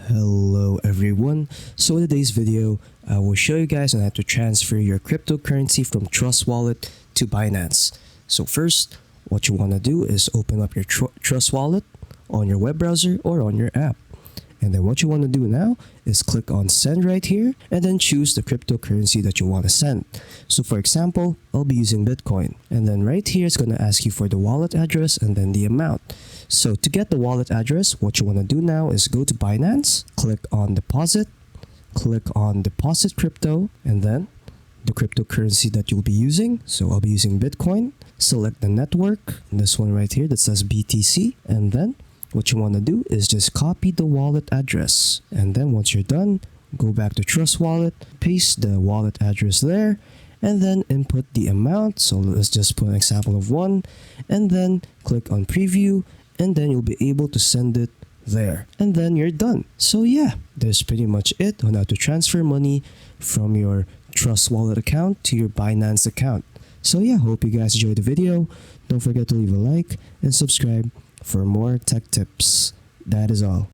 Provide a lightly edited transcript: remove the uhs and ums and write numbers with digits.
Hello everyone. So in today's video, I will show you guys on how to transfer your cryptocurrency from Trust Wallet to Binance. So first, what you want to do is open up your Trust Wallet on your web browser or on your app. And then what you want to do now is click on send right here and then choose the cryptocurrency that you want to send. So for example, I'll be using Bitcoin. And then right here it's going to ask you for the wallet address and then the amount. So to get the wallet address, what you want to do now is go to Binance, click on deposit crypto, and then the cryptocurrency that you'll be using. So I'll be using Bitcoin. Select the network, this one right here that says BTC, and then what you want to do is just copy the wallet address. And then once you're done, go back to Trust Wallet, paste the wallet address there, and then input the amount. So let's just put an example of 1, and then click on preview, and then you'll be able to send it there. And then you're done. So yeah, that's pretty much it on how to transfer money from your Trust Wallet account to your Binance account. So yeah, hope you guys enjoyed the video. Don't forget to leave a like and subscribe for more tech tips. That is all.